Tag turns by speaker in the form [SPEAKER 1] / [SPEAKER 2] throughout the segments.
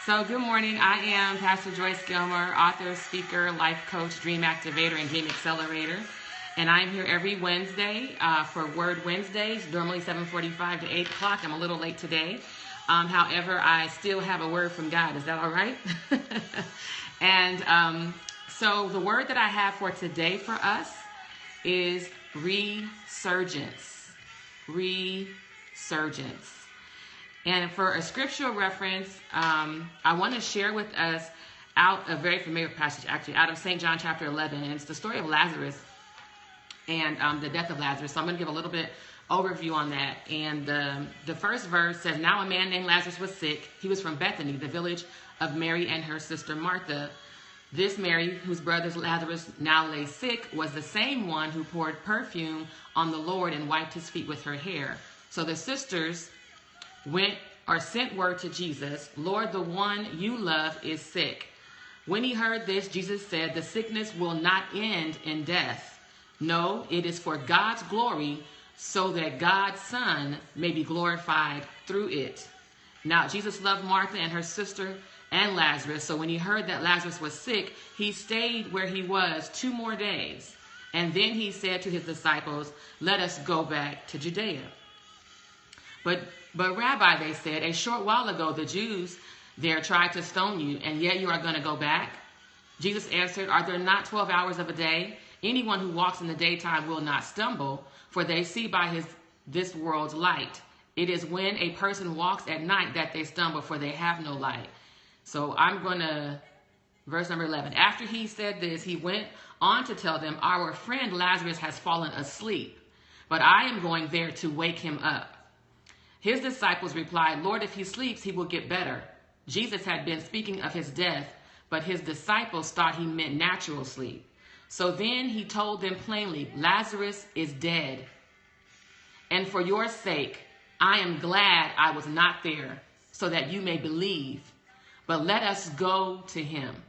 [SPEAKER 1] So good morning. I am Pastor Joyce Gilmer, author, speaker, life coach, dream activator, and dream accelerator. And I'm here every Wednesday for Word Wednesdays, normally 7:45 to 8 o'clock. I'm a little late today. However, I still have a word from God. Is that all right? And so the word that I have for today for us is resurgence. Resurgence. And for a scriptural reference, I want to share with us out a very familiar passage, actually, out of St. John chapter 11. And it's the story of Lazarus and the death of Lazarus. So I'm going to give a little bit overview on that. And the first verse says, "Now a man named Lazarus was sick. He was from Bethany, the village of Mary and her sister Martha. This Mary, whose brother Lazarus now lay sick, was the same one who poured perfume on the Lord and wiped his feet with her hair. So the sisters sent word to Jesus, 'Lord, the one you love is sick.' When he heard this, Jesus said, 'The sickness will not end in death. No, it is for God's glory, so that God's Son may be glorified through it.' Now, Jesus loved Martha and her sister and Lazarus. So when he heard that Lazarus was sick, he stayed where he was 2 more days. And then he said to his disciples, 'Let us go back to Judea.' But Rabbi," they said, "a short while ago the Jews there tried to stone you, and yet you are going to go back?" Jesus answered, "Are there not 12 hours of a day? Anyone who walks in the daytime will not stumble, for they see by this world's light. It is when a person walks at night that they stumble, for they have no light." So I'm going to, verse number 11. "After he said this, he went on to tell them, 'Our friend Lazarus has fallen asleep, but I am going there to wake him up.' His disciples replied, 'Lord, if he sleeps, he will get better.' Jesus had been speaking of his death, but his disciples thought he meant natural sleep. So then he told them plainly, 'Lazarus is dead. And for your sake, I am glad I was not there, so that you may believe. But let us go to him.'"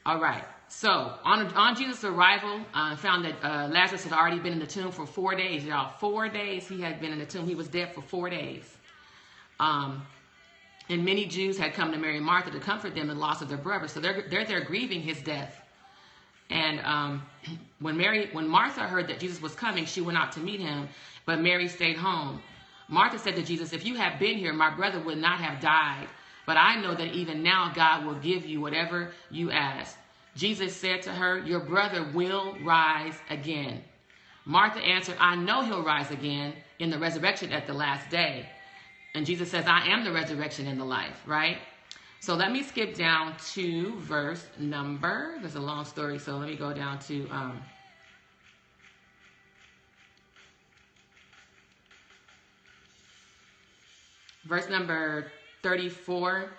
[SPEAKER 1] All right. So on Jesus' arrival, found that Lazarus had already been in the tomb for 4 days, y'all. 4 days he had been in the tomb. He was dead for 4 days. And many Jews had come to Mary and Martha to comfort them in the loss of their brother. So they're there grieving his death. And when Martha heard that Jesus was coming, she went out to meet him, but Mary stayed home. Martha said to Jesus, "If you had been here, my brother would not have died. But I know that even now God will give you whatever you ask." Jesus said to her, "Your brother will rise again." Martha answered, "I know he'll rise again in the resurrection at the last day." And Jesus says, "I am the resurrection and the life," right? So let me skip down to verse number, there's a long story, so let me go down to verse number 34.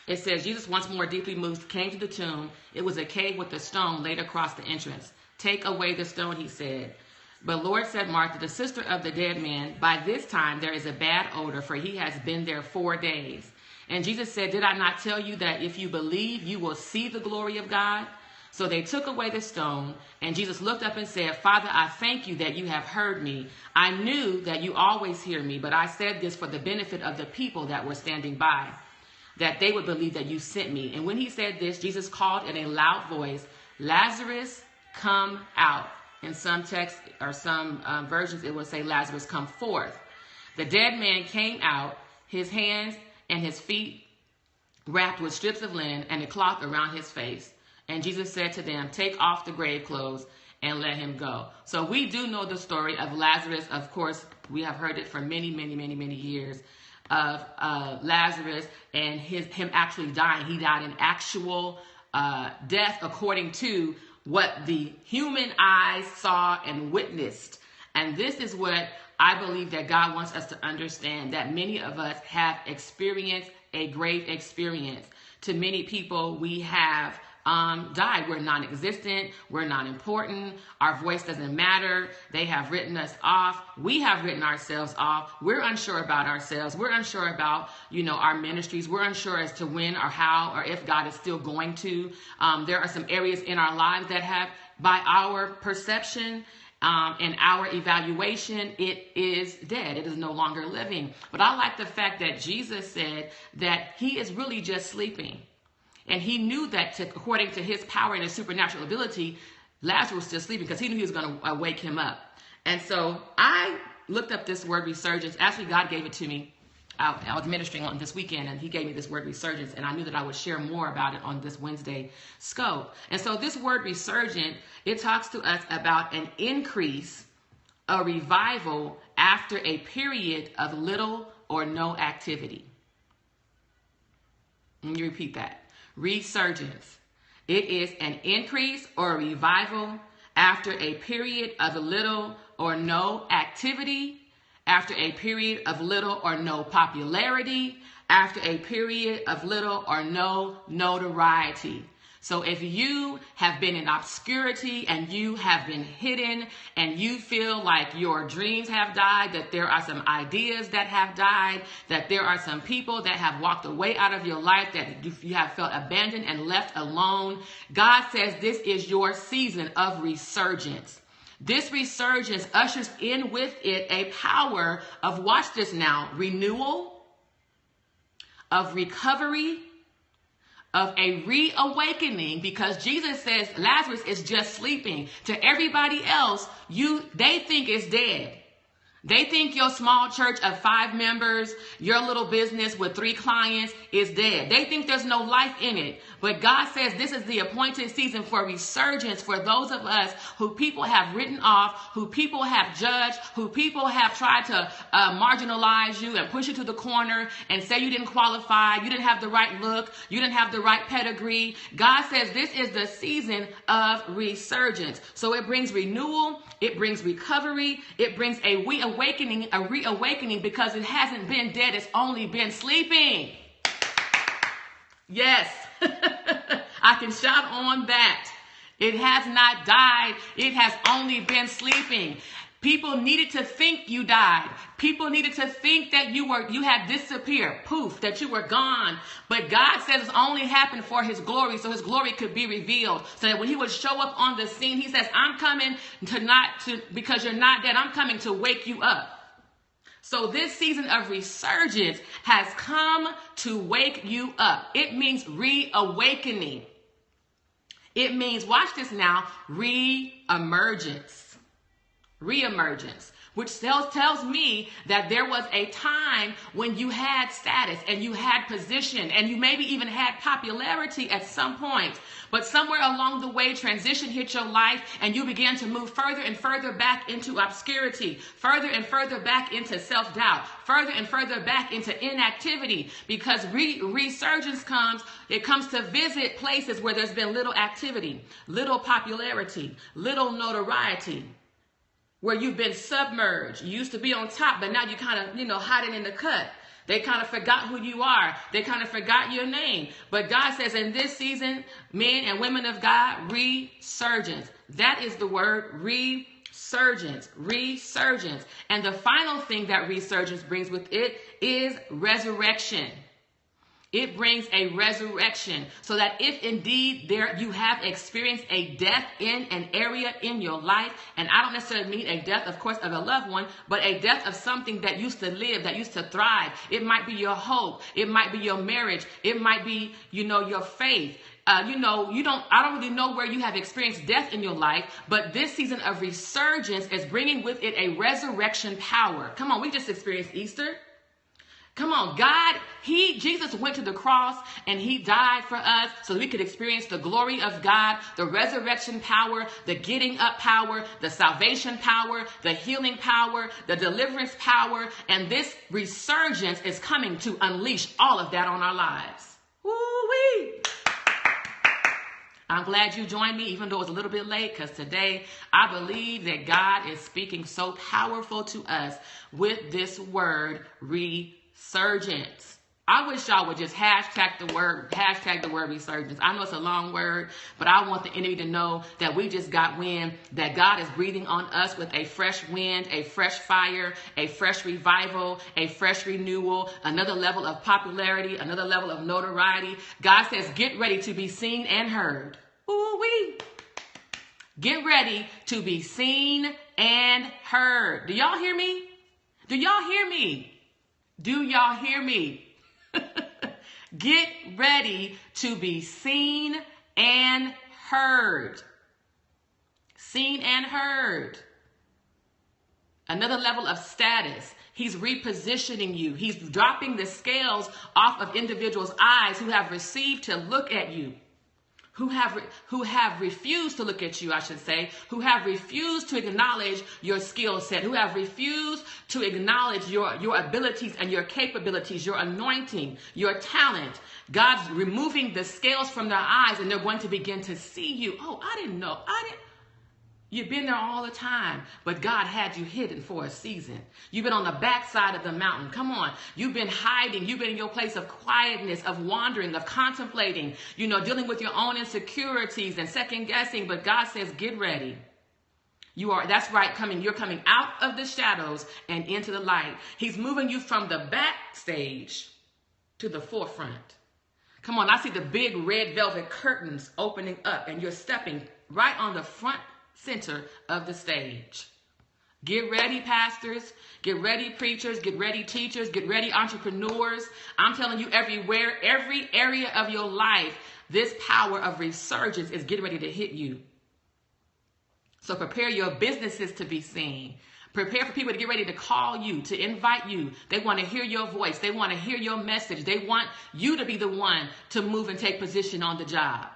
[SPEAKER 1] It says, "Jesus, once more deeply moved, came to the tomb. It was a cave with a stone laid across the entrance. 'Take away the stone,' he said. But Lord," said Martha, the sister of the dead man, "by this time there is a bad odor, for he has been there 4 days." And Jesus said, "Did I not tell you that if you believe, you will see the glory of God?" So they took away the stone, and Jesus looked up and said, "Father, I thank you that you have heard me. I knew that you always hear me, but I said this for the benefit of the people that were standing by, that they would believe that you sent me." And when he said this, Jesus called in a loud voice, "Lazarus, come out." In some texts or some versions, it will say, "Lazarus, come forth." The dead man came out, his hands and his feet wrapped with strips of linen and a cloth around his face. And Jesus said to them, "Take off the grave clothes and let him go." So we do know the story of Lazarus. Of course, we have heard it for many, many, many, many years of Lazarus and him actually dying. He died an actual death according to what the human eyes saw and witnessed. And this is what I believe that God wants us to understand, that many of us have experienced a grave experience. To many people, we have died. We're non-existent. We're not important. Our voice doesn't matter. They have written us off. We have written ourselves off. We're unsure about ourselves. We're unsure about, our ministries. We're unsure as to when or how or if God is still going to. There are some areas in our lives that have, by our perception, in our evaluation, it is dead. It is no longer living. But I like the fact that Jesus said that he is really just sleeping. And he knew that according to his power and his supernatural ability, Lazarus was just sleeping because he knew he was going to wake him up. And so I looked up this word resurgence. Actually, God gave it to me. I was ministering on this weekend, and he gave me this word resurgence, and I knew that I would share more about it on this Wednesday scope. And so this word resurgent, it talks to us about an increase, a revival after a period of little or no activity. Let me repeat that. Resurgence. It is an increase or a revival after a period of little or no activity, after a period of little or no popularity, after a period of little or no notoriety. So if you have been in obscurity and you have been hidden and you feel like your dreams have died, that there are some ideas that have died, that there are some people that have walked away out of your life, that you have felt abandoned and left alone, God says this is your season of resurgence. This resurgence ushers in with it a power of, watch this now, renewal, of recovery, of a reawakening, because Jesus says Lazarus is just sleeping. To everybody else, they think it's dead. They think your small church of 5 members, your little business with 3 clients is dead. They think there's no life in it. But God says this is the appointed season for resurgence for those of us who people have written off, who people have judged, who people have tried to marginalize you and push you to the corner and say you didn't qualify, you didn't have the right look, you didn't have the right pedigree. God says this is the season of resurgence. So it brings renewal, it brings recovery, it brings a reawakening because it hasn't been dead, it's only been sleeping. Yes, I can shout on that. It has not died. It has only been sleeping. People needed to think you died. People needed to think that you had disappeared, poof, that you were gone. But God says it's only happened for his glory, so his glory could be revealed. So that when he would show up on the scene, he says, I'm coming because you're not dead. I'm coming to wake you up. So this season of resurgence has come to wake you up. It means reawakening. It means, watch this now, re-emergence. Re-emergence, which tells me that there was a time when you had status and you had position and you maybe even had popularity at some point. But somewhere along the way, transition hit your life and you began to move further and further back into obscurity, further and further back into self-doubt, further and further back into inactivity, because resurgence comes to visit places where there's been little activity, little popularity, little notoriety, where you've been submerged. You used to be on top, but now you kind of, hiding in the cut. They kind of forgot who you are. They kind of forgot your name. But God says in this season, men and women of God, resurgence. That is the word, resurgence, resurgence. And the final thing that resurgence brings with it is resurrection. It brings a resurrection, so that if indeed you have experienced a death in an area in your life, and I don't necessarily mean a death, of course, of a loved one, but a death of something that used to live, that used to thrive. It might be your hope. It might be your marriage. It might be, your faith. I don't really know where you have experienced death in your life, but this season of resurgence is bringing with it a resurrection power. Come on, we just experienced Easter. Come on, Jesus went to the cross and he died for us so we could experience the glory of God, the resurrection power, the getting up power, the salvation power, the healing power, the deliverance power. And this resurgence is coming to unleash all of that on our lives. Woo-wee! I'm glad you joined me, even though it's a little bit late, because today I believe that God is speaking so powerful to us with this word, resurgence. I wish y'all would just hashtag the word resurgence. I know it's a long word, but I want the enemy to know that we just got wind, that God is breathing on us with a fresh wind, a fresh fire, a fresh revival, a fresh renewal, another level of popularity, another level of notoriety. God says, get ready to be seen and heard. Ooh-wee. Get ready to be seen and heard. Do y'all hear me? Do y'all hear me? Do y'all hear me? Get ready to be seen and heard. Seen and heard. Another level of status. He's repositioning you. He's dropping the scales off of individuals' eyes who have received to look at you. Who have refused to look at you, I should say, who have refused to acknowledge your skill set, who have refused to acknowledge your abilities and your capabilities, your anointing, your talent. God's removing the scales from their eyes, and they're going to begin to see you. Oh, I didn't know. You've been there all the time, but God had you hidden for a season. You've been on the backside of the mountain. Come on. You've been hiding. You've been in your place of quietness, of wandering, of contemplating, dealing with your own insecurities and second guessing. But God says, get ready. That's right, you're coming out of the shadows and into the light. He's moving you from the backstage to the forefront. Come on, I see the big red velvet curtains opening up, and you're stepping right on the front center of the stage. Get ready, pastors. Get ready, preachers. Get ready, teachers. Get ready, entrepreneurs. I'm telling you, everywhere, every area of your life, this power of resurgence is getting ready to hit you. So prepare your businesses to be seen. Prepare for people to get ready to call you, to invite you. They want to hear your voice. They want to hear your message. They want you to be the one to move and take position on the job.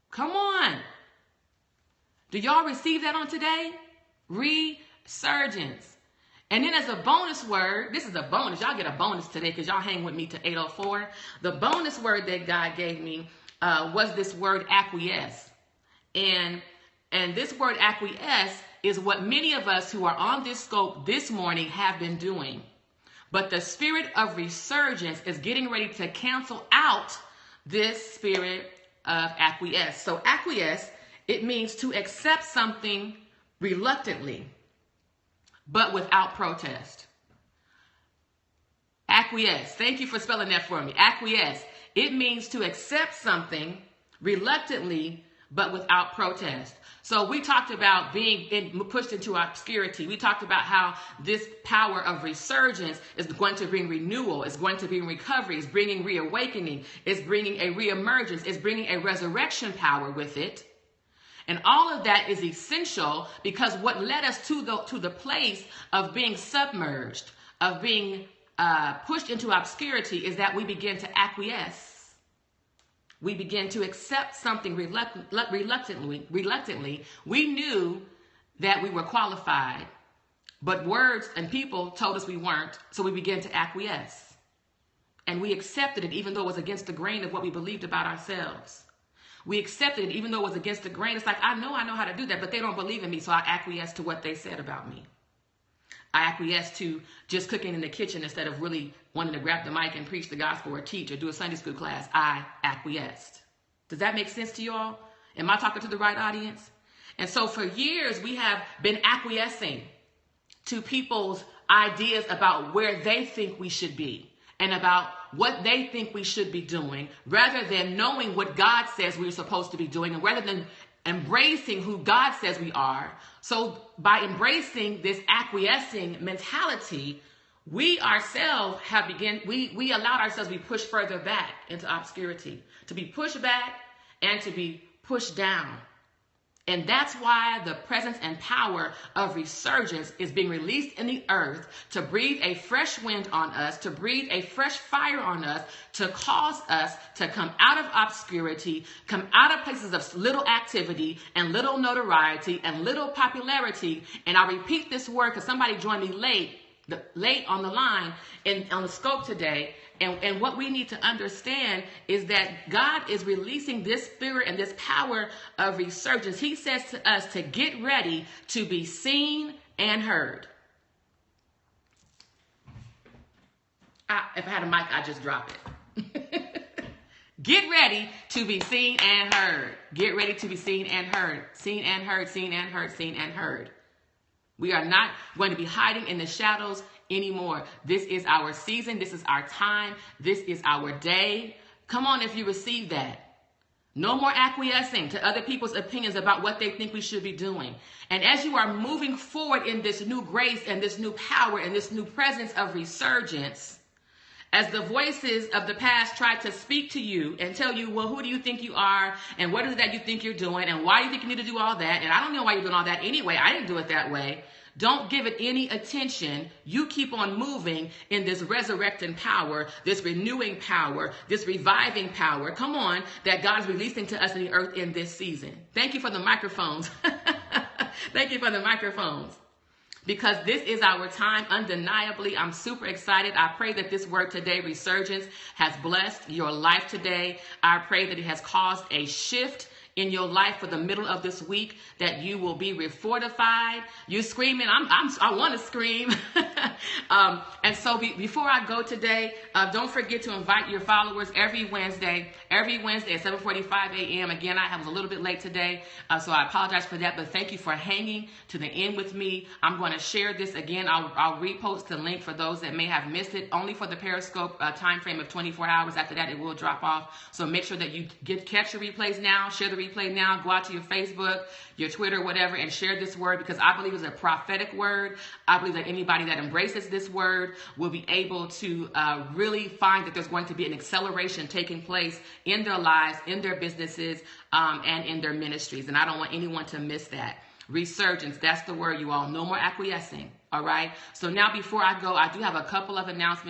[SPEAKER 1] Come on. Do y'all receive that on today? Resurgence. And then as a bonus word, this is a bonus. Y'all get a bonus today because y'all hang with me to 8:04. The bonus word that God gave me was this word acquiesce. And this word acquiesce is what many of us who are on this scope this morning have been doing. But the spirit of resurgence is getting ready to cancel out this spirit of acquiesce. So acquiesce, it means to accept something reluctantly, but without protest. Acquiesce. Thank you for spelling that for me. Acquiesce. It means to accept something reluctantly, but without protest. So we talked about being pushed into obscurity. We talked about how this power of resurgence is going to bring renewal. It's going to bring recovery. It's bringing reawakening. It's bringing a reemergence. It's bringing a resurrection power with it. And all of that is essential because what led us to the place of being submerged, of being pushed into obscurity, is that we begin to acquiesce. We begin to accept something reluctantly. We knew that we were qualified, but words and people told us we weren't, so we began to acquiesce. And we accepted it even though it was against the grain of what we believed about ourselves. We accepted it even though it was against the grain. It's like, I know how to do that, but they don't believe in me, so I acquiesce to what they said about me. I acquiesce to just cooking in the kitchen instead of really wanting to grab the mic and preach the gospel or teach or do a Sunday school class. I acquiesced. Does that make sense to you all? Am I talking to the right audience? And so for years, we have been acquiescing to people's ideas about where they think we should be and about what they think we should be doing, rather than knowing what God says we're supposed to be doing, and rather than embracing who God says we are. So by embracing this acquiescing mentality, we ourselves we allowed ourselves to be pushed further back into obscurity, to be pushed back and to be pushed down. And that's why the presence and power of resurgence is being released in the earth to breathe a fresh wind on us, to breathe a fresh fire on us, to cause us to come out of obscurity, come out of places of little activity and little notoriety and little popularity. And I repeat this word because somebody joined me late on the line on the scope today. And what we need to understand is that God is releasing this spirit and this power of resurgence. He says to us to get ready to be seen and heard. If I had a mic, I'd just drop it. Get ready to be seen and heard. Get ready to be seen and heard. Seen and heard, seen and heard, seen and heard. We are not going to be hiding in the shadows anymore. This is our season. This is our time. This is our day. Come on, if you receive that. No more acquiescing to other people's opinions about what they think we should be doing. And as you are moving forward in this new grace and this new power and this new presence of resurgence, as the voices of the past try to speak to you and tell you, well, who do you think you are? And what is it that you think you're doing? And why do you think you need to do all that? And I don't know why you're doing all that anyway. I didn't do it that way. Don't give it any attention. You keep on moving in this resurrecting power, this renewing power, this reviving power. Come on, that God is releasing to us in the earth in this season. Thank you for the microphones. Thank you for the microphones. Because this is our time, undeniably. I'm super excited. I pray that this word today, resurgence, has blessed your life today. I pray that it has caused a shift in your life for the middle of this week, that you will be refortified. You're screaming. I want to scream. And so before I go today, don't forget to invite your followers every Wednesday at 7:45 a.m. Again, I was a little bit late today, so I apologize for that, but thank you for hanging to the end with me. I'm going to share this again. I'll repost the link for those that may have missed it, only for the Periscope time frame of 24 hours. After that, it will drop off. So make sure that you catch your replays now, share the replay now, go out to your Facebook, your Twitter, whatever, and share this word, because I believe it's a prophetic word. I believe that anybody that embraces this word will be able to really find that there's going to be an acceleration taking place in their lives, in their businesses, and in their ministries. And I don't want anyone to miss that. Resurgence, that's the word, you all. No more acquiescing, all right? So now before I go, I do have a couple of announcements.